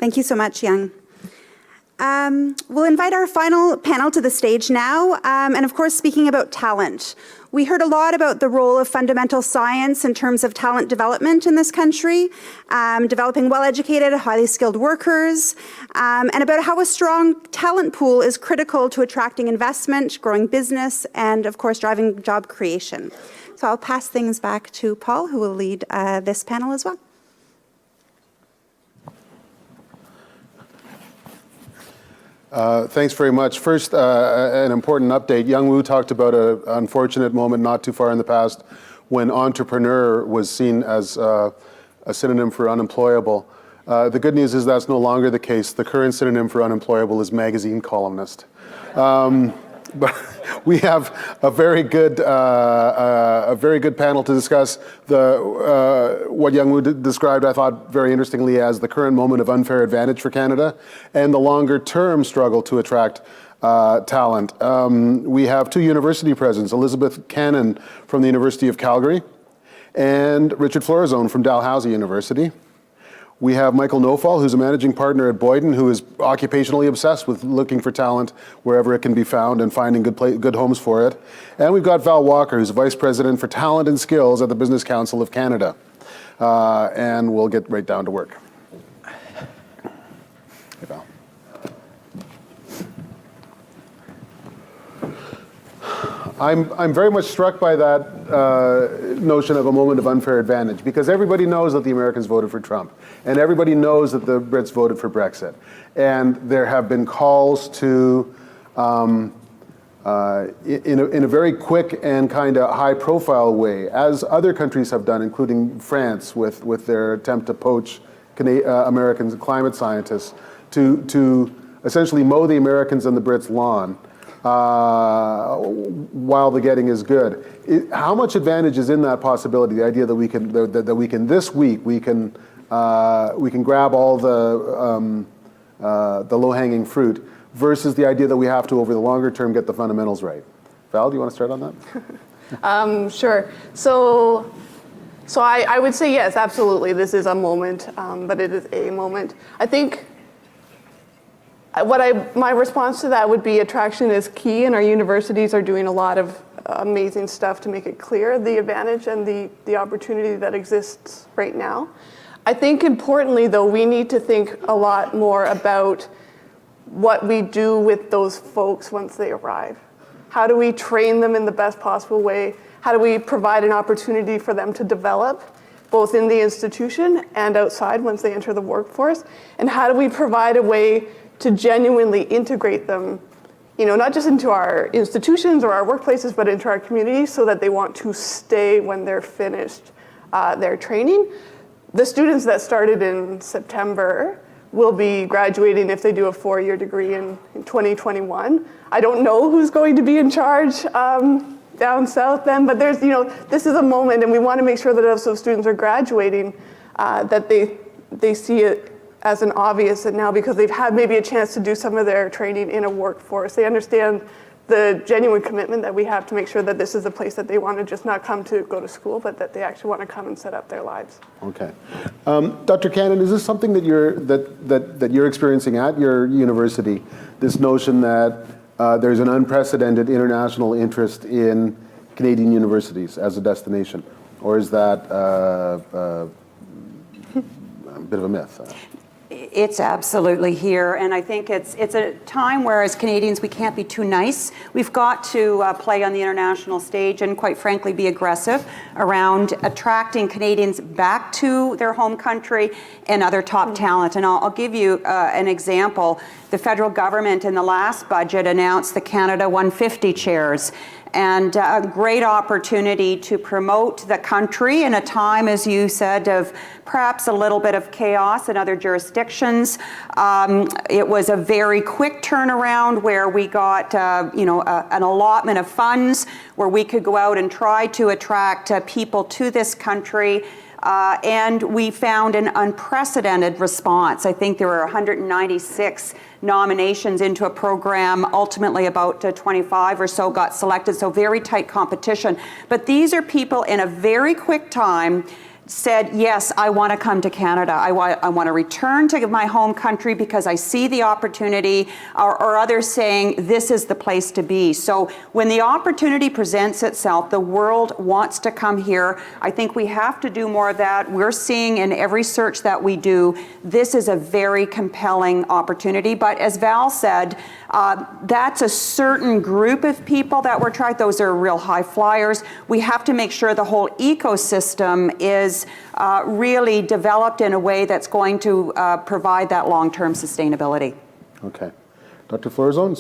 Thank you so much, Young. We'll invite our final panel to the stage now. And of course, speaking about talent. We heard a lot about the role of fundamental science in terms of talent development in this country, developing well-educated, highly skilled workers, and about how a strong talent pool is critical to attracting investment, growing business, and of course, driving job creation. So I'll pass things back to Paul, who will lead this panel as well. Thanks very much. First, an important update. Young Woo talked about an unfortunate moment not too far in the past when entrepreneur was seen as a synonym for unemployable. The good news is that's no longer the case. The current synonym for unemployable is magazine columnist. But we have a very good panel to discuss what Young Woo described, I thought, very interestingly as the current moment of unfair advantage for Canada and the longer-term struggle to attract talent. We have two university presidents, Elizabeth Cannon from the University of Calgary and Richard Florizone from Dalhousie University. We have Michael Naufal, who's a managing partner at Boyden, who is occupationally obsessed with looking for talent wherever it can be found and finding good homes for it. And we've got Val Walker, who's Vice President for Talent and Skills at the Business Council of Canada. And we'll get right down to work. Hey, Val. I'm very much struck by that notion of a moment of unfair advantage, because everybody knows that the Americans voted for Trump, and everybody knows that the Brits voted for Brexit. And there have been calls to, in a very quick and kind of high-profile way, as other countries have done, including France with their attempt to poach American climate scientists, to essentially mow the Americans and the Brits' lawn. While the getting is good. How much advantage is in that possibility? The idea that we can this week we can grab all the low-hanging fruit, versus the idea that we have to, over the longer term, get the fundamentals right. Val, do you want to start on that? Sure. So I would say yes, absolutely. This is a moment, but it is a moment. I think. My response to that would be attraction is key, and our universities are doing a lot of amazing stuff to make it clear the advantage and the opportunity that exists right now. I think importantly, though, we need to think a lot more about what we do with those folks once they arrive. How do we train them in the best possible way? How do we provide an opportunity for them to develop, both in the institution and outside once they enter the workforce? And how do we provide a way to genuinely integrate them, not just into our institutions or our workplaces, but into our communities, so that they want to stay when they're finished their training. The students that started in September will be graduating, if they do a 4-year degree, in 2021. I don't know who's going to be in charge down south then, but there's, this is a moment, and we want to make sure that as those students are graduating, that they see it as an obvious, and now because they've had maybe a chance to do some of their training in a workforce, they understand the genuine commitment that we have to make sure that this is a place that they want to just not come to go to school, but that they actually want to come and set up their lives. Okay. Dr. Cannon, is this something that you're experiencing at your university, this notion that there's an unprecedented international interest in Canadian universities as a destination? Or is that a bit of a myth? It's absolutely here, and I think it's a time where, as Canadians, we can't be too nice. We've got to play on the international stage and, quite frankly, be aggressive around attracting Canadians back to their home country and other top talent. And I'll give you an example. The federal government in the last budget announced the Canada 150 chairs, and a great opportunity to promote the country in a time, as you said, of perhaps a little bit of chaos in other jurisdictions. It was a very quick turnaround where we got an allotment of funds where we could go out and try to attract people to this country. And we found an unprecedented response. I think there were 196 nominations into a program. Ultimately, about 25 or so got selected, so very tight competition. But these are people in a very quick time said, yes, I want to come to Canada. I want to return to my home country because I see the opportunity, or others saying this is the place to be. So when the opportunity presents itself, the world wants to come here. I think we have to do more of that. We're seeing in every search that we do, this is a very compelling opportunity. But as Val said, that's a certain group of people that we're trying. Those are real high flyers. We have to make sure the whole ecosystem is really developed in a way that's going to provide that long-term sustainability. Okay. Dr. Florizone,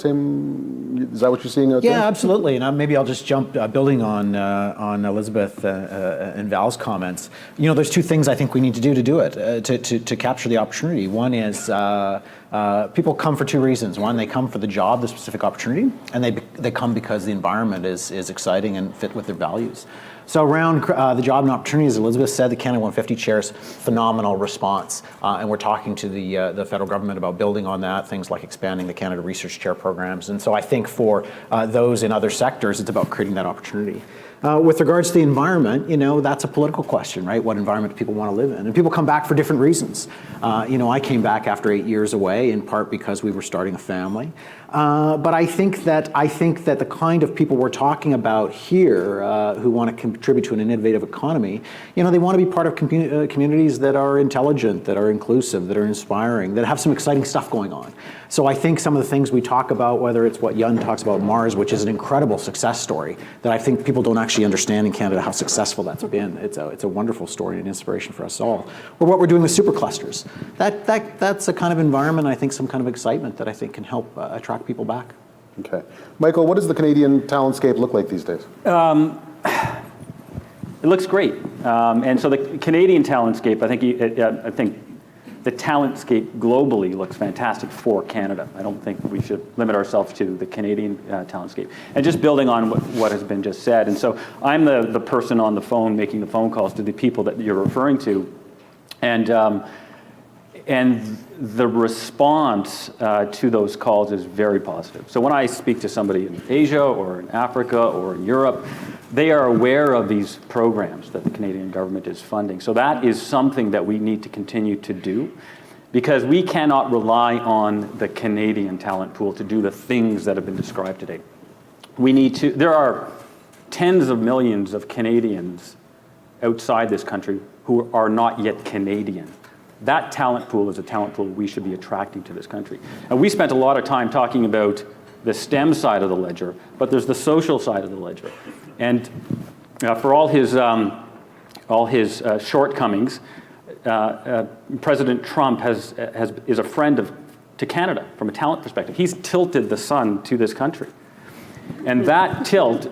is that what you're seeing out there? Yeah, absolutely. And maybe I'll just jump, building on Elizabeth and Val's comments. You know, there's two things I think we need to do it, to capture the opportunity. One is people come for two reasons. One, they come for the job, the specific opportunity, and they come because the environment is exciting and fit with their values. So around the job and opportunities, Elizabeth said, the Canada 150 chairs, phenomenal response. And we're talking to the federal government about building on that, things like expanding the Canada Research Chair programs. And so I think for those in other sectors, it's about creating that opportunity. With regards to the environment, you know, that's a political question, right? What environment do people want to live in? And people come back for different reasons. You know, I came back after 8 years away, in part because we were starting a family. But I think that the kind of people we're talking about here who want to contribute to an innovative economy, you know, they want to be part of communities that are intelligent, that are inclusive, that are inspiring, that have some exciting stuff going on. So I think some of the things we talk about, whether it's what Yun talks about Mars, which is an incredible success story that I think people don't actually understand in Canada how successful that's been. It's a wonderful story and inspiration for us all. Or what we're doing with superclusters. That's a kind of environment, I think, some kind of excitement that I think can help attract people back. Okay. Michael, what does the Canadian talentscape look like these days? It looks great. And so the Canadian talentscape, I think the talentscape globally looks fantastic for Canada. I don't think we should limit ourselves to the Canadian talentscape. And just building on what has been just said, and so I'm the person on the phone making the phone calls to the people that you're referring to, and the response to those calls is very positive. So when I speak to somebody in Asia or in Africa or in Europe, they are aware of these programs that the Canadian government is funding. So that is something that we need to continue to do, because we cannot rely on the Canadian talent pool to do the things that have been described today. There are tens of millions of Canadians outside this country who are not yet Canadian. That talent pool is a talent pool we should be attracting to this country. And we spent a lot of time talking about the STEM side of the ledger, but there's the social side of the ledger. And for all his shortcomings, President Trump is a friend to Canada from a talent perspective. He's tilted the sun to this country. And that tilt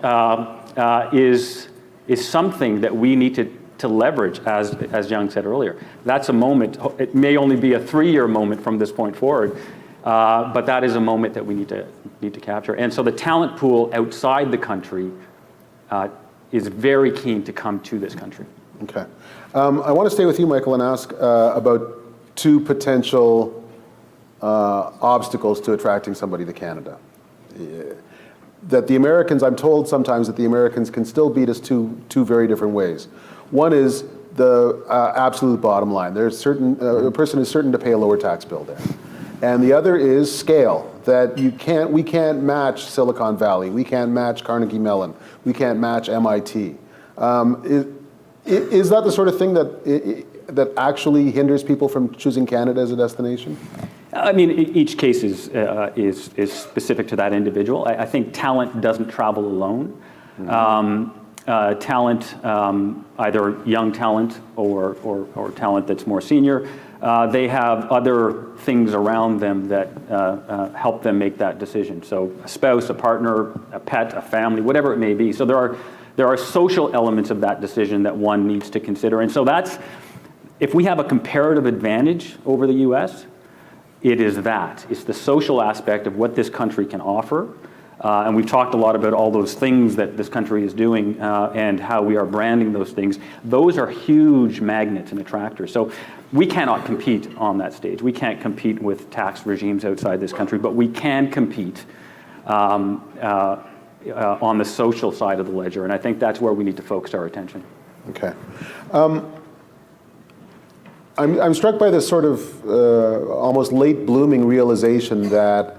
is something that we need to leverage, as Young said earlier. That's a moment. It may only be a 3-year moment from this point forward, but that is a moment that we need to capture. And so the talent pool outside the country is very keen to come to this country. Okay. I want to stay with you, Michael, and ask about two potential obstacles to attracting somebody to Canada. That the Americans, I'm told sometimes that the Americans can still beat us two very different ways. One is the absolute bottom line. There's a person is certain to pay a lower tax bill there. And the other is scale, that we can't match Silicon Valley, we can't match Carnegie Mellon, we can't match MIT. Is that the sort of thing that actually hinders people from choosing Canada as a destination? I mean, each case is specific to that individual. I think talent doesn't travel alone. Mm-hmm. Talent, either young talent or talent that's more senior, they have other things around them that help them make that decision. So a spouse, a partner, a pet, a family, whatever it may be. So there are social elements of that decision that one needs to consider. And so if we have a comparative advantage over the US, it is that. It's the social aspect of what this country can offer. And we've talked a lot about all those things that this country is doing and how we are branding those things. Those are huge magnets and attractors. So we cannot compete on that stage. We can't compete with tax regimes outside this country, but we can compete on the social side of the ledger. And I think that's where we need to focus our attention. Okay. I'm struck by this sort of almost late blooming realization that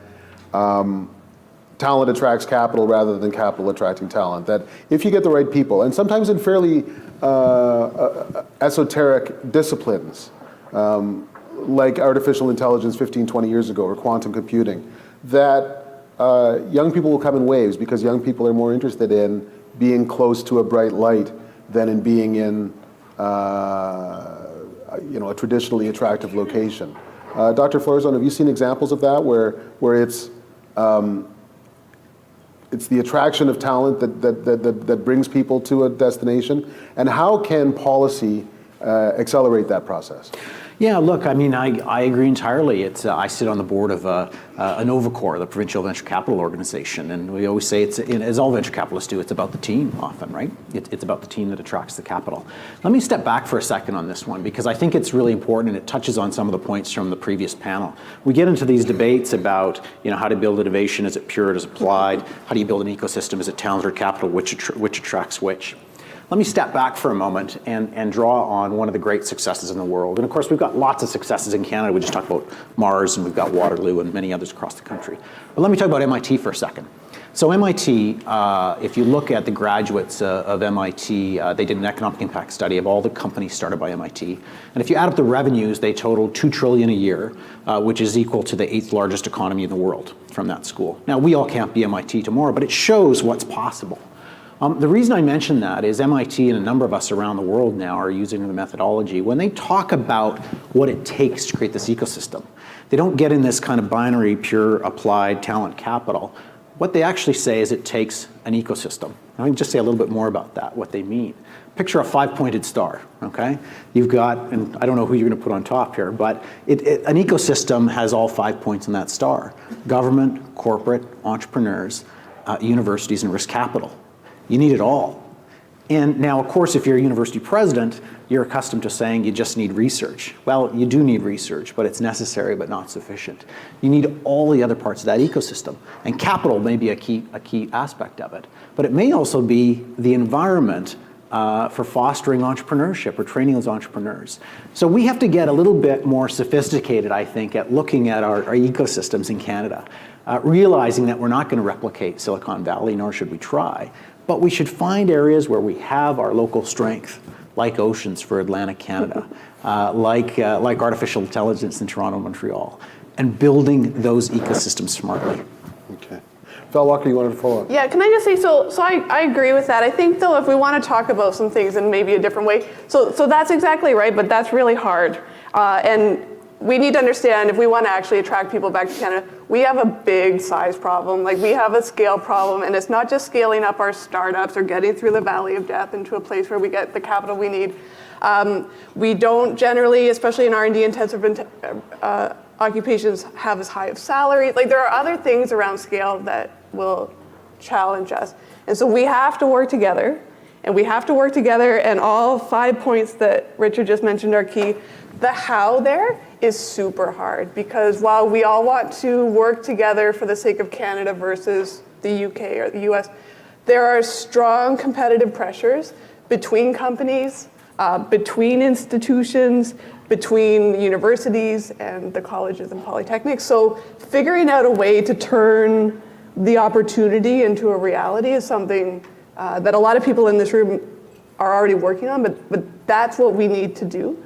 talent attracts capital rather than capital attracting talent. That if you get the right people, and sometimes in fairly esoteric disciplines, like artificial intelligence 15, 20 years ago, or quantum computing, that young people will come in waves because young people are more interested in being close to a bright light than in being in a traditionally attractive location. Dr. Florizone, have you seen examples of that where it's the attraction of talent that brings people to a destination? And how can policy accelerate that process? Yeah, look, I mean, I agree entirely. I sit on the board of Novacor, the provincial venture capital organization, and we always say, as all venture capitalists do, it's about the team often, right? It's about the team that attracts the capital. Let me step back for a second on this one, because I think it's really important, and it touches on some of the points from the previous panel. We get into these debates about, how to build innovation. Is it pure? Is it applied? How do you build an ecosystem? Is it talent or capital? Which attracts which? Let me step back for a moment and draw on one of the great successes in the world. And of course, we've got lots of successes in Canada. We just talked about Mars, and we've got Waterloo and many others across the country. But let me talk about MIT for a second. So MIT, if you look at the graduates of MIT, they did an economic impact study of all the companies started by MIT. And if you add up the revenues, they total $2 trillion a year, which is equal to the 8th largest economy in the world from that school. Now, we all can't be MIT tomorrow, but it shows what's possible. The reason I mention that is MIT and a number of us around the world now are using the methodology. When they talk about what it takes to create this ecosystem, they don't get in this kind of binary, pure, applied talent capital. What they actually say is it takes an ecosystem. I can just say a little bit more about that, what they mean. Picture a 5-pointed star, okay? You've got, and I don't know who you're gonna put on top here, but an ecosystem has all 5 points in that star. Government, corporate, entrepreneurs, universities, and risk capital. You need it all. And now, of course, if you're a university president, you're accustomed to saying you just need research. Well, you do need research, but it's necessary but not sufficient. You need all the other parts of that ecosystem. And capital may be a key aspect of it. But it may also be the environment for fostering entrepreneurship or training those entrepreneurs. So we have to get a little bit more sophisticated, I think, at looking at our ecosystems in Canada, realizing that we're not going to replicate Silicon Valley, nor should we try. But we should find areas where we have our local strength, like oceans for Atlantic Canada, like artificial intelligence in Toronto and Montreal, and building those ecosystems smartly. Okay. Val Walker, you wanted to follow up? Yeah, can I just say, so I agree with that. I think, though, if we want to talk about some things in maybe a different way, so that's exactly right, but that's really hard. And we need to understand, if we want to actually attract people back to Canada, we have a big size problem. Like, we have a scale problem, and it's not just scaling up our startups or getting through the valley of death into a place where we get the capital we need. We don't generally, especially in R&D intensive occupations, have as high of salary. Like, there are other things around scale that will challenge us. And so we have to work together, and all 5 points that Richard just mentioned are key. The how there is super hard, because while we all want to work together for the sake of Canada versus the UK or the US, there are strong competitive pressures between companies, between institutions, between universities and the colleges and polytechnics. So figuring out a way to turn the opportunity into a reality is something that a lot of people in this room are already working on, but that's what we need to do.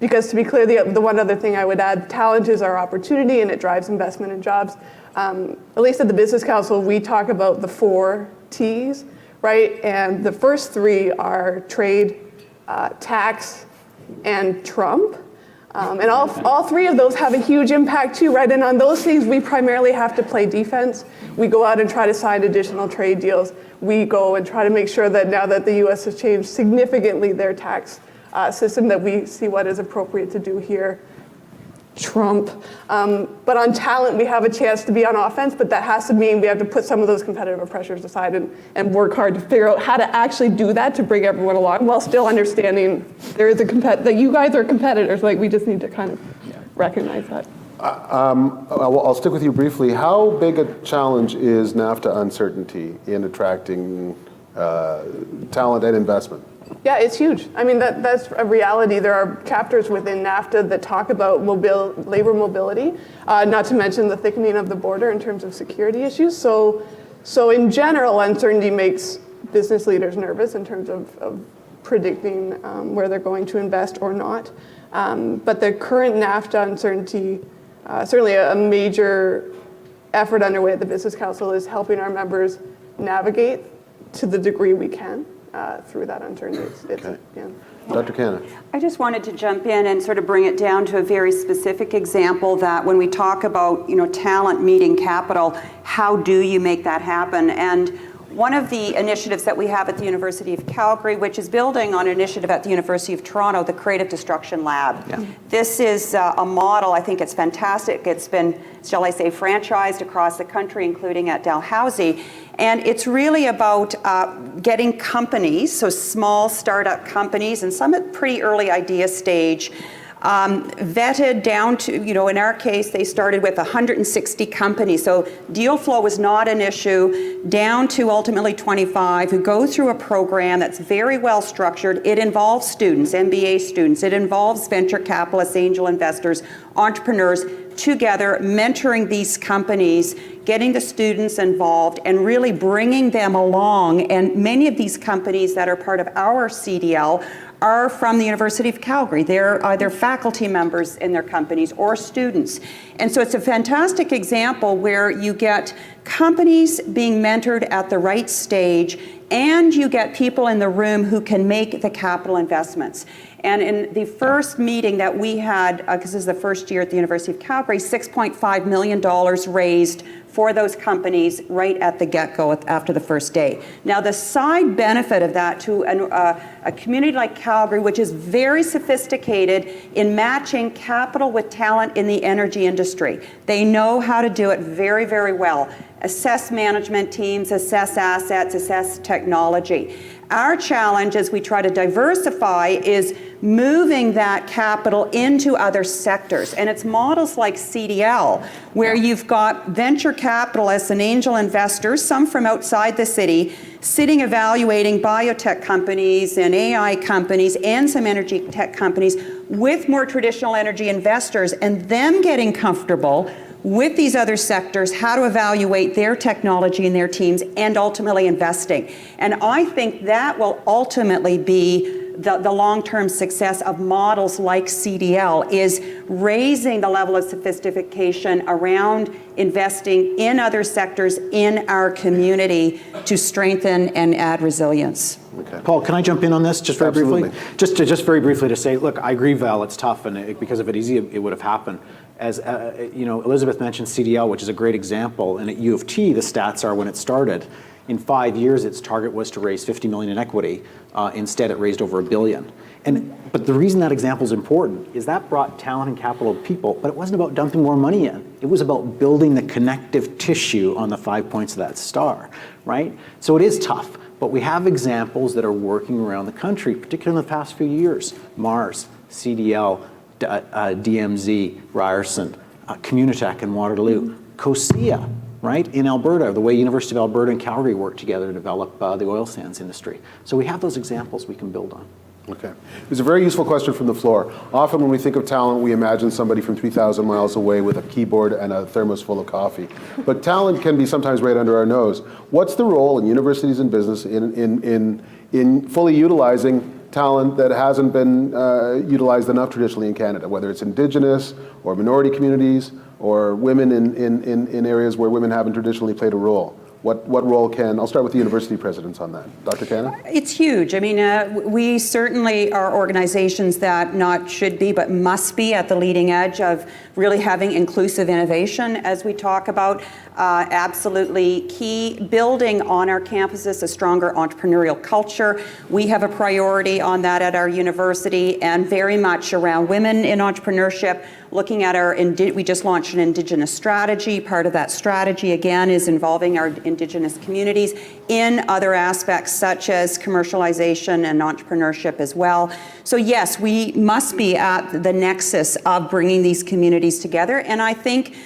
Because to be clear, the one other thing I would add, talent is our opportunity, and it drives investment in jobs. At least at the Business Council, we talk about the 4 T's, right? And the first 3 are trade, tax, and Trump. And all 3 of those have a huge impact too, right? And on those things, we primarily have to play defense. We go out and try to sign additional trade deals. We go and try to make sure that now that the US has changed significantly their tax system, that we see what is appropriate to do here. Trump. But on talent, we have a chance to be on offense, but that has to mean we have to put some of those competitive pressures aside and work hard to figure out how to actually do that to bring everyone along, while still understanding there is that you guys are competitors. Like, we just need to kind of recognize that. I'll stick with you briefly. How big a challenge is NAFTA uncertainty in attracting talent and investment? Yeah, it's huge. I mean, that's a reality. There are chapters within NAFTA that talk about labor mobility, not to mention the thickening of the border in terms of security issues. So in general, uncertainty makes business leaders nervous in terms of predicting where they're going to invest or not. But the current NAFTA uncertainty, certainly a major effort underway at the Business Council is helping our members navigate to the degree we can through that uncertainty. Yeah. Dr. Canna. I just wanted to jump in and sort of bring it down to a very specific example that when we talk about, talent meeting capital, how do you make that happen? And one of the initiatives that we have at the University of Calgary, which is building on an initiative at the University of Toronto, the Creative Destruction Lab. Yeah. This is a model, I think it's fantastic. It's been, shall I say, franchised across the country, including at Dalhousie. And it's really about getting companies, so small startup companies, and some at pretty early idea stage, vetted down to, in our case, they started with 160 companies. So deal flow was not an issue, down to ultimately 25 who go through a program that's very well structured. It involves students, MBA students. It involves venture capitalists, angel investors, entrepreneurs, together mentoring these companies, getting the students involved and really bringing them along. And many of these companies that are part of our CDL are from the University of Calgary. They're either faculty members in their companies or students. And so it's a fantastic example where you get companies being mentored at the right stage and you get people in the room who can make the capital investments. And in the first meeting that we had, because this is the first year at the University of Calgary, $6.5 million raised for those companies right at the get-go after the first day. Now, the side benefit of that to a community like Calgary, which is very sophisticated in matching capital with talent in the energy industry. They know how to do it very, very well. Assess management teams, assess assets, assess technology. Our challenge as we try to diversify is moving that capital into other sectors. And it's models like CDL, where you've got venture capitalists and angel investors, some from outside the city, sitting evaluating biotech companies and AI companies and some energy tech companies with more traditional energy investors, and them getting comfortable with these other sectors, how to evaluate their technology and their teams, and ultimately investing. And I think that will ultimately be the long-term success of models like CDL, is raising the level of sophistication around investing in other sectors in our community to strengthen and add resilience. Okay. Paul, can I jump in on this just very briefly? Just very briefly to say, look, I agree, Val, it's tough, and because if it easy, it would have happened. As Elizabeth mentioned CDL, which is a great example, and at U of T, the stats are when it started, in 5 years, its target was to raise 50 million in equity. Instead, it raised over $1 billion. But the reason that example is important is that brought talent and capital to people, but it wasn't about dumping more money in. It was about building the connective tissue on the 5 points of that star, right? So it is tough, but we have examples that are working around the country, particularly in the past few years. Mars, CDL, DMZ, Ryerson, Communitech in Waterloo, COSIA, right, in Alberta, the way University of Alberta and Calgary work together to develop the oil sands industry. So we have those examples we can build on. Okay. It was a very useful question from the floor. Often when we think of talent, we imagine somebody from 3,000 miles away with a keyboard and a thermos full of coffee. But talent can be sometimes right under our nose. What's the role in universities and business in fully utilizing talent that hasn't been utilized enough traditionally in Canada, whether it's Indigenous or minority communities or women in areas where women haven't traditionally played a role? What role can, I'll start with the university presidents on that. Dr. Canna? It's huge. I mean, we certainly are organizations that not should be, but must be at the leading edge of really having inclusive innovation, as we talk about. Absolutely key. Building on our campuses a stronger entrepreneurial culture. We have a priority on that at our university, and very much around women in entrepreneurship. looking at we just launched an Indigenous strategy. Part of that strategy, again, is involving our Indigenous communities in other aspects such as commercialization and entrepreneurship as well. So yes, we must be at the nexus of bringing these communities together, and I think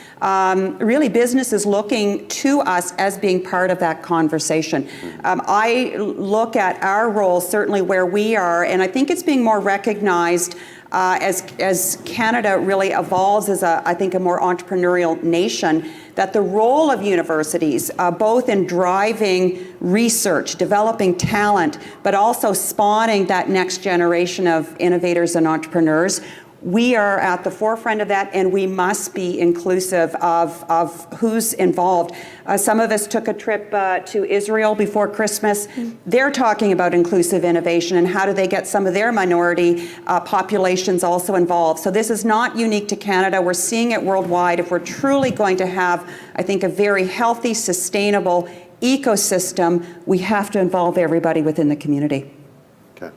really business is looking to us as being part of that conversation. I look at our role certainly where we are, and I think it's being more recognized as Canada really evolves as I think a more entrepreneurial nation, that the role of universities, both in driving research, developing talent, but also spawning that next generation of innovators and entrepreneurs, we are at the forefront of that, and we must be inclusive of who's involved. Some of us took a trip to Israel before Christmas. They're talking about inclusive innovation and how do they get some of their minority populations also involved. So this is not unique to Canada. We're seeing it worldwide. If we're truly going to have, I think, a very healthy, sustainable ecosystem, we have to involve everybody within the community. Okay.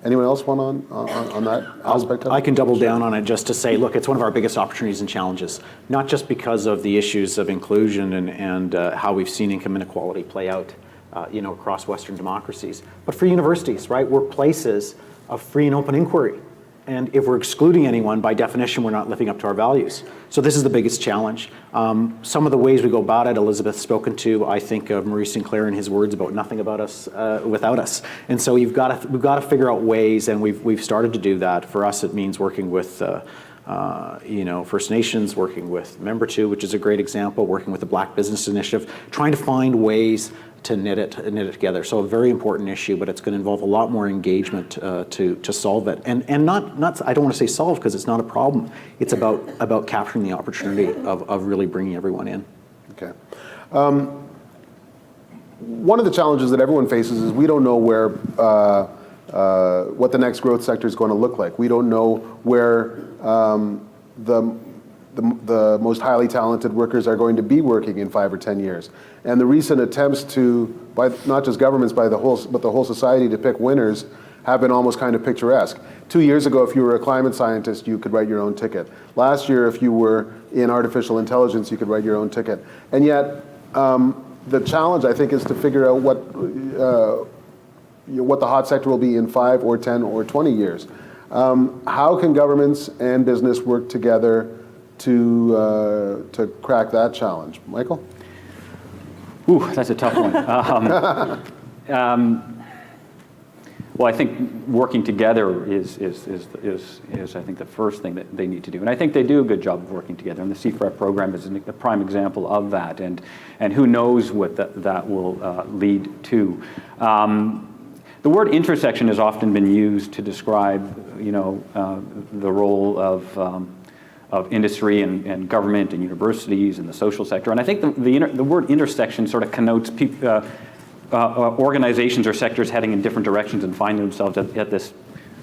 Anyone else want on that aspect of it? I can double down on it just to say, look, it's one of our biggest opportunities and challenges, not just because of the issues of inclusion and how we've seen income inequality play out, across Western democracies, but for universities, right? We're places of free and open inquiry. And if we're excluding anyone, by definition, we're not living up to our values. So this is the biggest challenge. Some of the ways we go about it, Elizabeth's spoken to. I think of Maurice Sinclair and his words about nothing about us without us. And so we've got to figure out ways, and we've started to do that. For us, it means working with First Nations, working with Member 2, which is a great example, working with the Black Business Initiative, trying to find ways to knit it together. So a very important issue, but it's going to involve a lot more engagement to solve it. And not I don't want to say solve because it's not a problem. It's about capturing the opportunity of really bringing everyone in. Okay. One of the challenges that everyone faces is we don't know where what the next growth sector is going to look like. We don't know where the most highly talented workers are going to be working in 5 or 10 years. And the recent attempts by not just governments, but the whole society to pick winners have been almost kind of picturesque. 2 years ago, if you were a climate scientist, you could write your own ticket. Last year, if you were in artificial intelligence, you could write your own ticket. And yet, the challenge, I think, is to figure out what the hot sector will be in 5 or 10 or 20 years. How can governments and business work together to crack that challenge? Michael? Ooh, that's a tough one. Well, I think working together is I think the first thing that they need to do, and I think they do a good job of working together. And the CFREP program is a prime example of that. And who knows what that will lead to. The word intersection has often been used to describe, the role of industry and government and universities and the social sector. And I think the word intersection sort of connotes organizations or sectors heading in different directions and finding themselves at this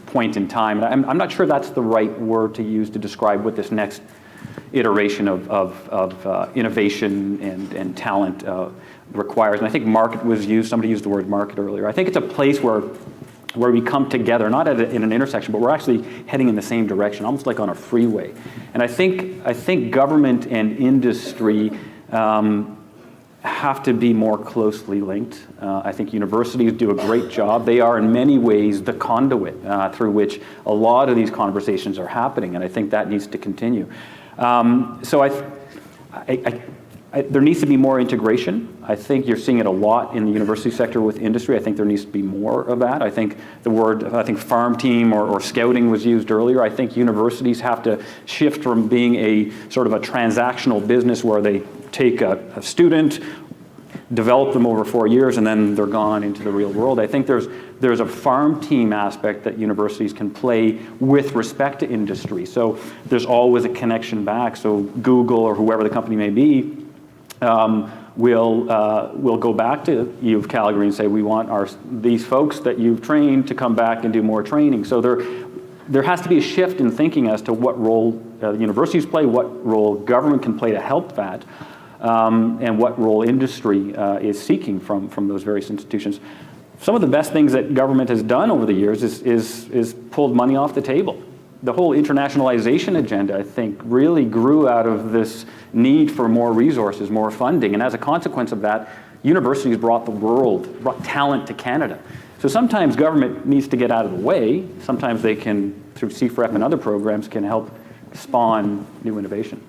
point in time. And I'm not sure that's the right word to use to describe what this next iteration of innovation and talent requires. And I think market was used, somebody used the word market earlier. I think it's a place where we come together, not in an intersection, but we're actually heading in the same direction, almost like on a freeway. And I think government and industry have to be more closely linked. I think universities do a great job. They are in many ways the conduit through which a lot of these conversations are happening, and I think that needs to continue. So there needs to be more integration. I think you're seeing it a lot in the university sector with industry. I think there needs to be more of that. I think the word, farm team or scouting was used earlier. I think universities have to shift from being a sort of a transactional business where they take a student, develop them over 4 years, and then they're gone into the real world. I think there's a farm team aspect that universities can play with respect to industry. So there's always a connection back. So Google or whoever the company may be will go back to U of Calgary and say, we want these folks that you've trained to come back and do more training. So there has to be a shift in thinking as to what role universities play, what role government can play to help that, and what role industry is seeking from those various institutions. Some of the best things that government has done over the years is pulled money off the table. the whole internationalization agenda, I think, really grew out of this need for more resources, more funding. And as a consequence of that, universities brought talent to Canada. So sometimes government needs to get out of the way. Sometimes they can, through CFREP and other programs, can help spawn new innovation.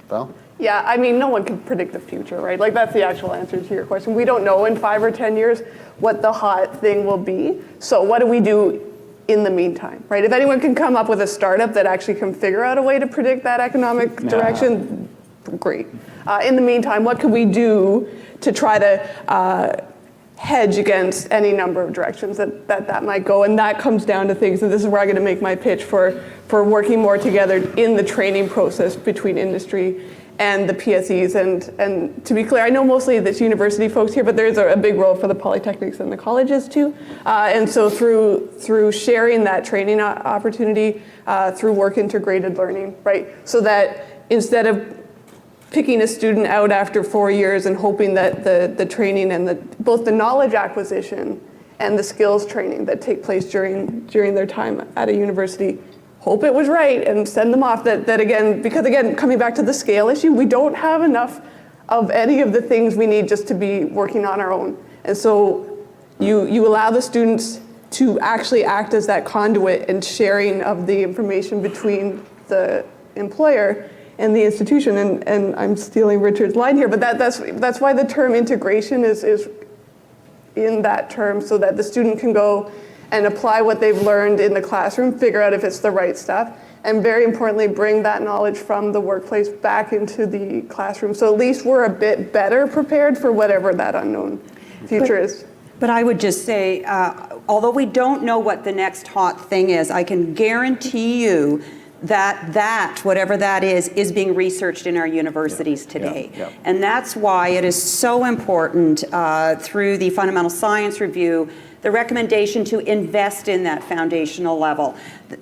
Val? Yeah, I mean, no one can predict the future, right? Like, that's the actual answer to your question. We don't know in 5 or 10 years what the hot thing will be. So what do we do in the meantime, right? If anyone can come up with a startup that actually can figure out a way to predict that economic direction, great. In the meantime, what could we do to try to hedge against any number of directions that might go? And that comes down to things, and this is where I'm going to make my pitch for working more together in the training process between industry and the PSEs. And to be clear, I know mostly that's university folks here, but there's a big role for the polytechnics and the colleges too. And so through sharing that training opportunity, through work integrated learning, right? So that instead of picking a student out after 4 years and hoping that the training and both the knowledge acquisition and the skills training that take place during their time at a university, hope it was right and send them off, that again, because again, coming back to the scale issue, we don't have enough of any of the things we need just to be working on our own. And so you allow the students to actually act as that conduit and sharing of the information between the employer and the institution. And I'm stealing Richard's line here, but that's why the term integration is in that term, so that the student can go and apply what they've learned in the classroom, figure out if it's the right stuff, and very importantly, bring that knowledge from the workplace back into the classroom. So at least we're a bit better prepared for whatever that unknown future is. But I would just say, although we don't know what the next hot thing is, I can guarantee you that whatever that is being researched in our universities today. Yeah. And that's why it is so important through the fundamental science review, the recommendation to invest in that foundational level,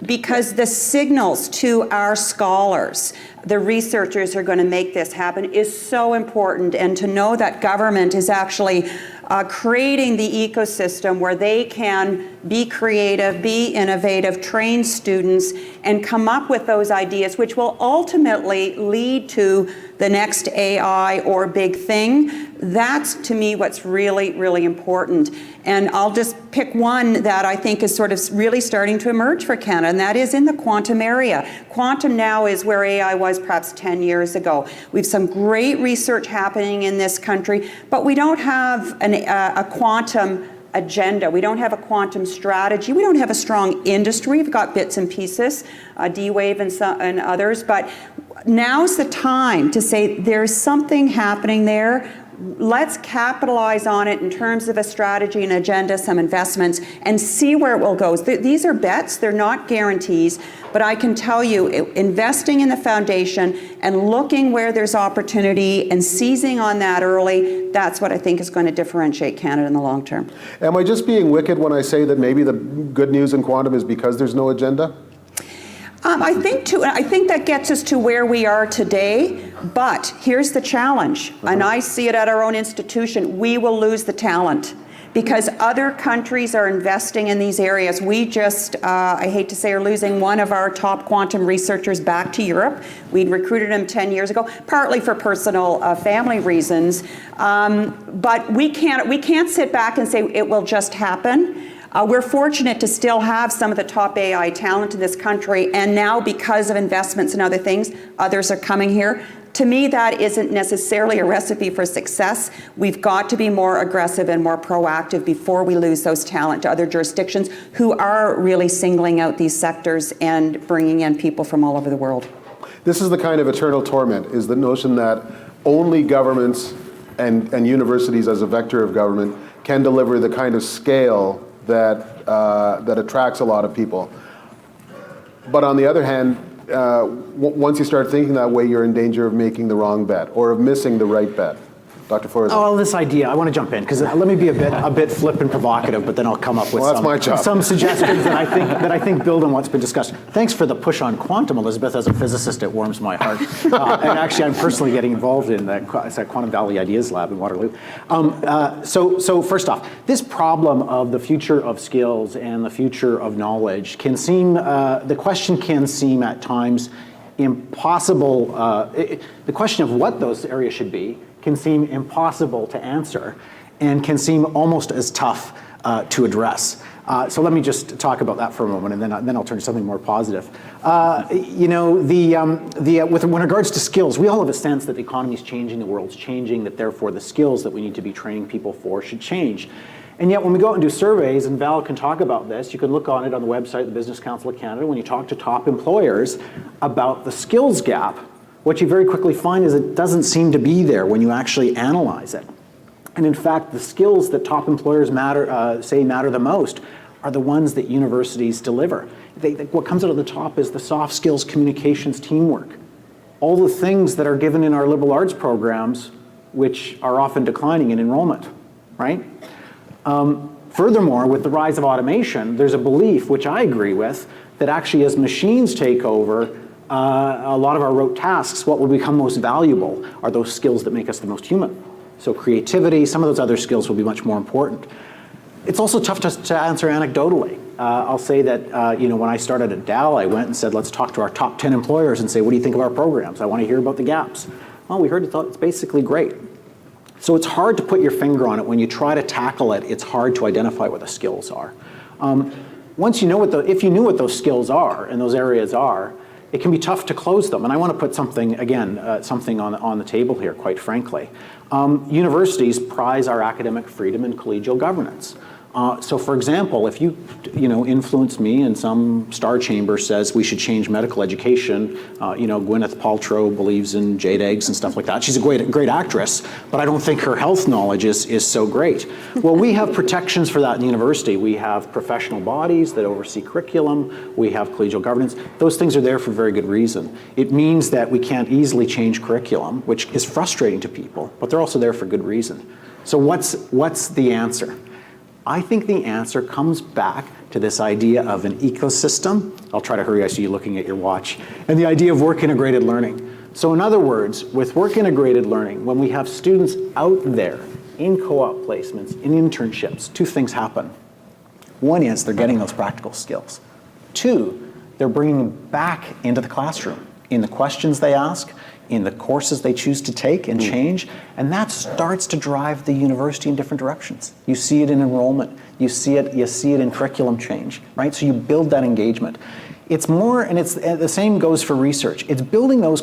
because the signals to our scholars, the researchers who are going to make this happen, is so important. And to know that government is actually creating the ecosystem where they can be creative, be innovative, train students, and come up with those ideas, which will ultimately lead to the next AI or big thing. That's, to me, what's really, really important. And I'll just pick one that I think is sort of really starting to emerge for Canada, and that is in the quantum area. Quantum now is where AI was perhaps 10 years ago. We have some great research happening in this country, but we don't have a quantum agenda. We don't have a quantum strategy. We don't have a strong industry. We've got bits and pieces, D-Wave and others, but now's the time to say there's something happening there. Let's capitalize on it in terms of a strategy and agenda, some investments, and see where it will go. These are bets, they're not guarantees, but I can tell you, investing in the foundation and looking where there's opportunity and seizing on that early, that's what I think is going to differentiate Canada in the long term. Am I just being wicked when I say that maybe the good news in quantum is because there's no agenda? I think that gets us to where we are today, but here's the challenge, and I see it at our own institution. We will lose the talent because other countries are investing in these areas. We just, I hate to say, are losing one of our top quantum researchers back to Europe. We'd recruited him 10 years ago, partly for personal family reasons, but we can't sit back and say it will just happen. We're fortunate to still have some of the top AI talent in this country, and now because of investments and other things, others are coming here. To me, that isn't necessarily a recipe for success. We've got to be more aggressive and more proactive before we lose those talent to other jurisdictions who are really singling out these sectors and bringing in people from all over the world. This is the kind of eternal torment, is the notion that only governments and universities as a vector of government can deliver the kind of scale that attracts a lot of people. But on the other hand, once you start thinking that way, you're in danger of making the wrong bet or of missing the right bet. Dr. Florizone. Oh, this idea, I want to jump in, because let me be a bit flip and provocative, but then I'll come up with Well, that's my job. some suggestions that I think build on what's been discussed. Thanks for the push on quantum, Elizabeth. As a physicist, it warms my heart. And actually, I'm personally getting involved in that Quantum Valley Ideas Lab in Waterloo. So first off, this problem of the future of skills and the future of knowledge can seem, the question can seem at times impossible. The question of what those areas should be can seem impossible to answer and can seem almost as tough to address. So let me just talk about that for a moment, and then I'll turn to something more positive. You know, with regards to skills, we all have a sense that the economy is changing, the world's changing, that therefore the skills that we need to be training people for should change. And yet when we go out and do surveys, and Val can talk about this, you can look on it on the website of the Business Council of Canada, when you talk to top employers about the skills gap, what you very quickly find is it doesn't seem to be there when you actually analyze it. And in fact, the skills that top employers say matter the most are the ones that universities deliver. What comes out of the top is the soft skills, communications, teamwork. All the things that are given in our liberal arts programs, which are often declining in enrollment, right? Furthermore, with the rise of automation, there's a belief, which I agree with, that actually as machines take over a lot of our rote tasks, what will become most valuable are those skills that make us the most human. So creativity, some of those other skills will be much more important. It's also tough to answer anecdotally. I'll say that you know, when I started at Dal, I went and said, let's talk to our top 10 employers and say, what do you think of our programs? I want to hear about the gaps. Well, we heard it's basically great. So it's hard to put your finger on it. When you try to tackle it, it's hard to identify what the skills are. Once you know if you knew what those skills are and those areas are, it can be tough to close them. And I want to put something, again, something on the table here, quite frankly. Universities prize our academic freedom and collegial governance. So for example, if you influence me and some star chamber says we should change medical education, Gwyneth Paltrow believes in jade eggs and stuff like that. She's a great actress, but I don't think her health knowledge is so great. Well, we have protections for that in the university. We have professional bodies that oversee curriculum. We have collegial governance. Those things are there for very good reason. It means that we can't easily change curriculum, which is frustrating to people, but they're also there for good reason. So what's the answer? I think the answer comes back to this idea of an ecosystem. I'll try to hurry, I see you looking at your watch. And the idea of work integrated learning. So in other words, with work integrated learning, when we have students out there in co-op placements, in internships, two things happen. One is they're getting those practical skills. Two, they're bringing them back into the classroom in the questions they ask, in the courses they choose to take and change, and that starts to drive the university in different directions. You see it in enrollment, you see it in curriculum change, right? So you build that engagement. It's more, and it's the same goes for research. It's building those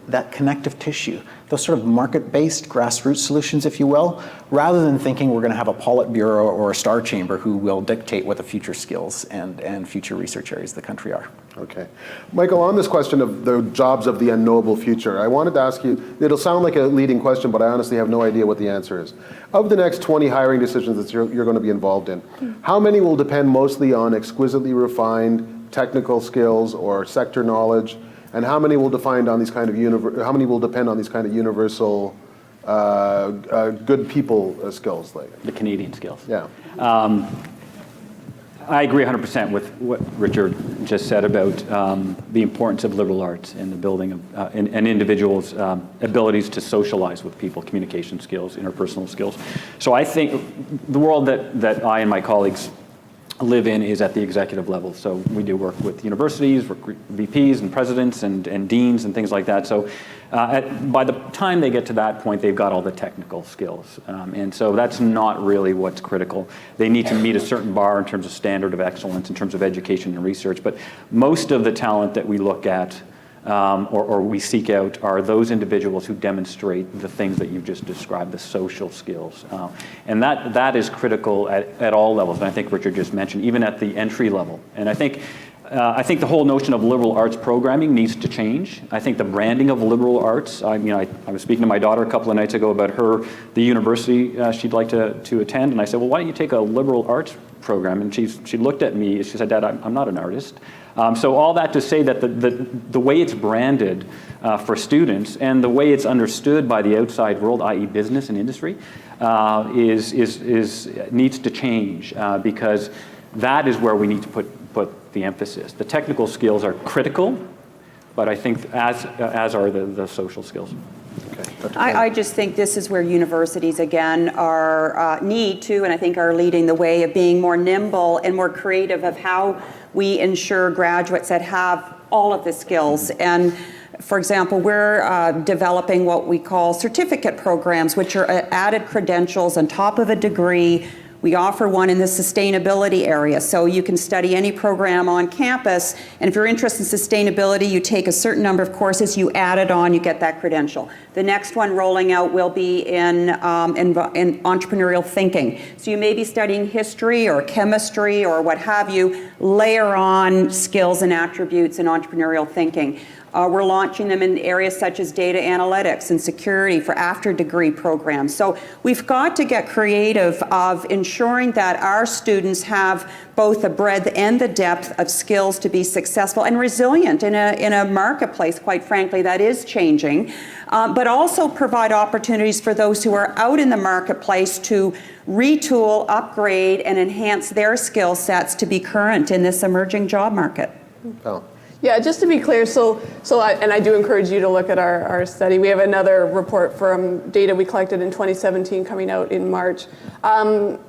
that connective tissue, those sort of market-based grassroots solutions, if you will, rather than thinking we're going to have a Politburo or a star chamber who will dictate what the future skills and future research areas of the country are. Okay. Michael, on this question of the jobs of the unknowable future, I wanted to ask you, it'll sound like a leading question, but I honestly have no idea what the answer is. Of the next 20 hiring decisions that you're going to be involved in, how many will depend mostly on exquisitely refined technical skills or sector knowledge, and how many will depend on these kind of universal good people skills? Like The Canadian skills. Yeah. I agree 100% with what Richard just said about the importance of liberal arts in the building of an individual's abilities to socialize with people, communication skills, interpersonal skills. So I think the world that I and my colleagues live in is at the executive level. So we do work with universities, VPs and presidents and deans and things like that. So by the time they get to that point, they've got all the technical skills. And so that's not really what's critical. They need to meet a certain bar in terms of standard of excellence, in terms of education and research. But most of the talent that we look at or we seek out are those individuals who demonstrate the things that you've just described, the social skills. And that is critical at all levels. And I think Richard just mentioned, even at the entry level. And I think the whole notion of liberal arts programming needs to change. I think the branding of liberal arts, I was speaking to my daughter a couple of nights ago about the university she'd like to attend, and I said, well, why don't you take a liberal arts program, and she looked at me, she said, "Dad, I'm not an artist." So all that to say that the way it's branded for students and the way it's understood by the outside world, i.e. business and industry, needs to change because that is where we need to put the emphasis. The technical skills are critical, but I think as are the social skills. Okay. I just think this is where universities, again, are need to, and I think are leading the way of being more nimble and more creative of how we ensure graduates that have all of the skills. And for example, we're developing what we call certificate programs, which are added credentials on top of a degree. We offer one in the sustainability area, so you can study any program on campus, and if you're interested in sustainability, you take a certain number of courses, you add it on, you get that credential. The next one rolling out will be in entrepreneurial thinking. So you may be studying history or chemistry or what have you, layer on skills and attributes in entrepreneurial thinking. We're launching them in areas such as data analytics and security for after-degree programs. So we've got to get creative of ensuring that our students have both the breadth and the depth of skills to be successful and resilient in a marketplace, quite frankly, that is changing, but also provide opportunities for those who are out in the marketplace to retool, upgrade, and enhance their skill sets to be current in this emerging job market. Oh. Yeah, just to be clear, and I do encourage you to look at our study. We have another report from data we collected in 2017 coming out in March. So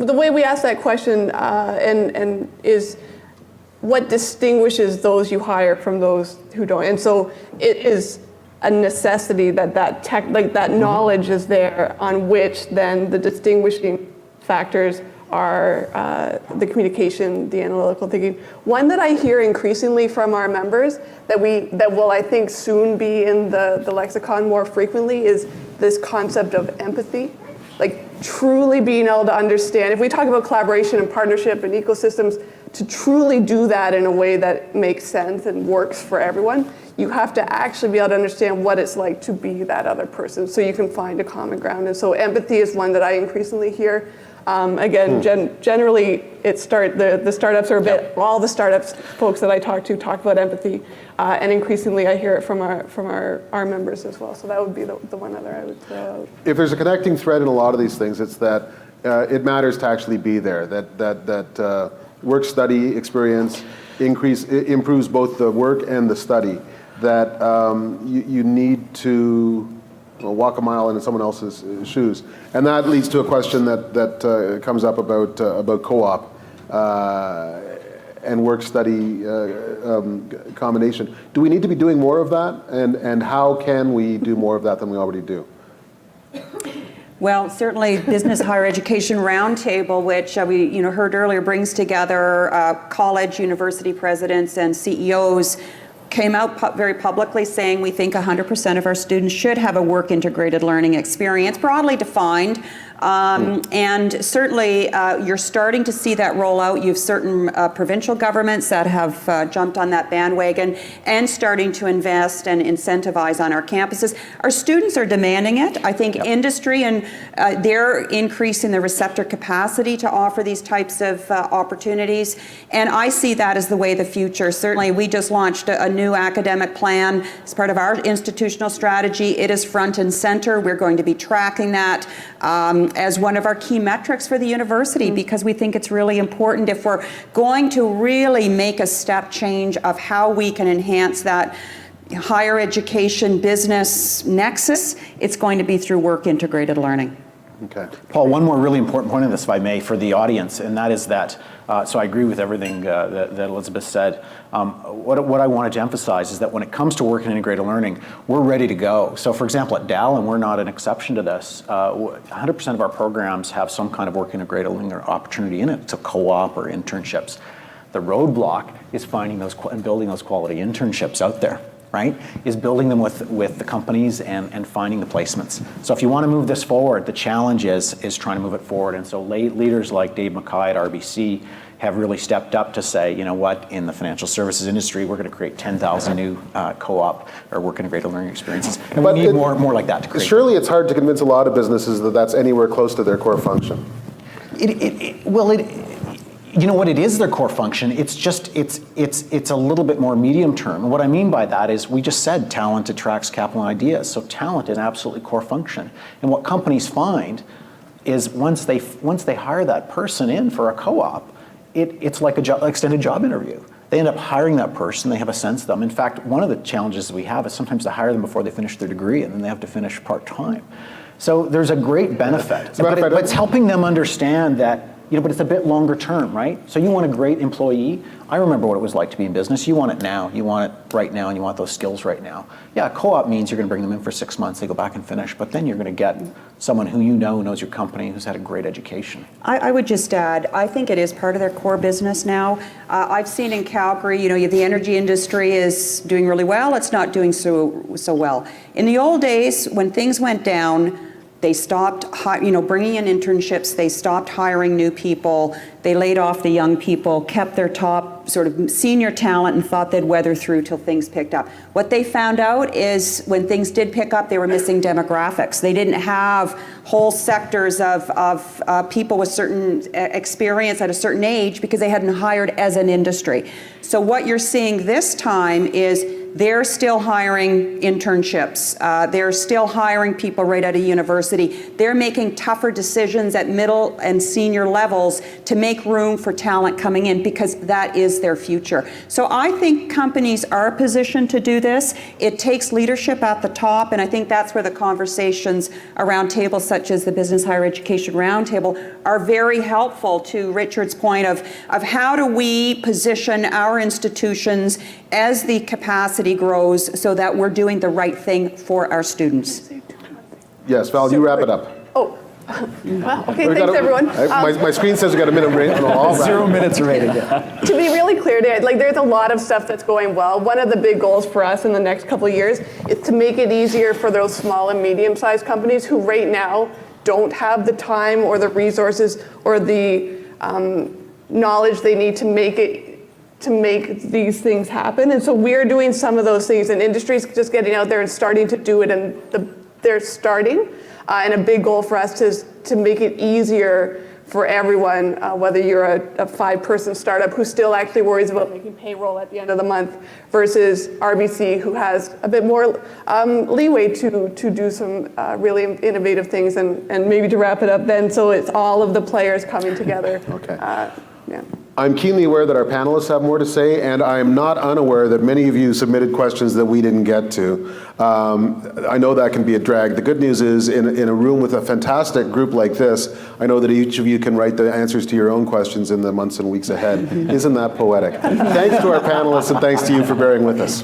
the way we ask that question and is what distinguishes those you hire from those who don't? And so it is a necessity that knowledge is there on which then the distinguishing factors are the communication, the analytical thinking. One that I hear increasingly from our members that will, I think, soon be in the lexicon more frequently is this concept of empathy. Like truly being able to understand, if we talk about collaboration and partnership and ecosystems, to truly do that in a way that makes sense and works for everyone, you have to actually be able to understand what it's like to be that other person so you can find a common ground. And so empathy is one that I increasingly hear. Again, generally, the startups are a bit. All the startups folks that I talk to talk about empathy, and increasingly I hear it from our members as well. So that would be the one other I would throw out. If there's a connecting thread in a lot of these things, it's that it matters to actually be there. That work-study experience improves both the work and the study. That you need to walk a mile in someone else's shoes, and that leads to a question that comes up about co-op and work-study combination. Do we need to be doing more of that, and how can we do more of that than we already do? Well, certainly Business Higher Education Roundtable, which we heard earlier, brings together college, university presidents and CEOs, came out very publicly saying we think 100% of our students should have a work-integrated learning experience, broadly defined. And certainly you're starting to see that roll out. You have certain provincial governments that have jumped on that bandwagon and starting to invest and incentivize on our campuses. Our students are demanding it. I think industry and they're increasing the receptor capacity to offer these types of opportunities. And I see that as the way of the future. Certainly we just launched a new academic plan as part of our institutional strategy. It is front and center. We're going to be tracking that as one of our key metrics for the university because we think it's really important if we're going to really make a step change of how we can enhance that higher education business nexus, it's going to be through work-integrated learning. Okay. Paul, one more really important point in this, if I may, for the audience, and that is that, so I agree with everything that Elizabeth said. What I wanted to emphasize is that when it comes to work and integrated learning, we're ready to go. So for example, at Dal, and we're not an exception to this, 100% of our programs have some kind of work integrated learning opportunity in it, so co-op or internships. The roadblock is finding those and building those quality internships out there. Right, is building them with the companies and finding the placements. So if you want to move this forward, the challenge is trying to move it forward. And so leaders like Dave Mackay at RBC have really stepped up to say, you know what, in the financial services industry, we're going to create 10,000 new co-op or work integrated learning experiences. And we need more like that to create. Surely it's hard to convince a lot of businesses that that's anywhere close to their core function. You know what, it is their core function. It's just, it's a little bit more medium term. And what I mean by that is, we just said talent attracts capital and ideas. So talent is absolutely core function. And what companies find is once they hire that person in for a co-op, it's like a extended job interview. They end up hiring that person, they have a sense of them. In fact, one of the challenges we have is sometimes they hire them before they finish their degree, and then they have to finish part-time. So there's a great benefit. But it's helping them understand that, but it's a bit longer term, right? So you want a great employee. I remember what it was like to be in business. You want it now. You want it right now, and you want those skills right now. Yeah, co-op means you're going to bring them in for 6 months. They go back and finish. But then you're going to get someone who knows your company, who's had a great education. I would just add, I think it is part of their core business now. I've seen in Calgary, the energy industry is doing really well. It's not doing so well. In the old days, when things went down, they stopped, bringing in internships. They stopped hiring new people. They laid off the young people, kept their top sort of senior talent, and thought they'd weather through till things picked up. What they found out is when things did pick up, they were missing demographics. They didn't have whole sectors of people with certain experience at a certain age because they hadn't hired as an industry. So what you're seeing this time is they're still hiring internships. They're still hiring people right out of university. They're making tougher decisions at middle and senior levels to make room for talent coming in because that is their future. So I think companies are positioned to do this. It takes leadership at the top, and I think that's where the conversations around tables such as the Business Higher Education Roundtable are very helpful, to Richard's point of how do we position our institutions as the capacity grows so that we're doing the right thing for our students. Yes, Val, you wrap it up. Oh, wow. Okay, thanks everyone. My screen says we got a minute rating on all that. 0 minutes rating. To be really clear, there's a lot of stuff that's going well. One of the big goals for us in the next couple of years is to make it easier for those small and medium-sized companies who right now don't have the time or the resources or the knowledge they need to make these things happen. And so we're doing some of those things, and industry's just getting out there and starting to do it, and they're starting. And a big goal for us is to make it easier for everyone, whether you're a 5-person startup who still actually worries about making payroll at the end of the month versus RBC, who has a bit more leeway to do some really innovative things. And maybe to wrap it up then, so it's all of the players coming together. Okay. Yeah. I'm keenly aware that our panelists have more to say, and I am not unaware that many of you submitted questions that we didn't get to. I know that can be a drag. The good news is, in a room with a fantastic group like this, I know that each of you can write the answers to your own questions in the months and weeks ahead. Isn't that poetic? Thanks to our panelists, and thanks to you for bearing with us.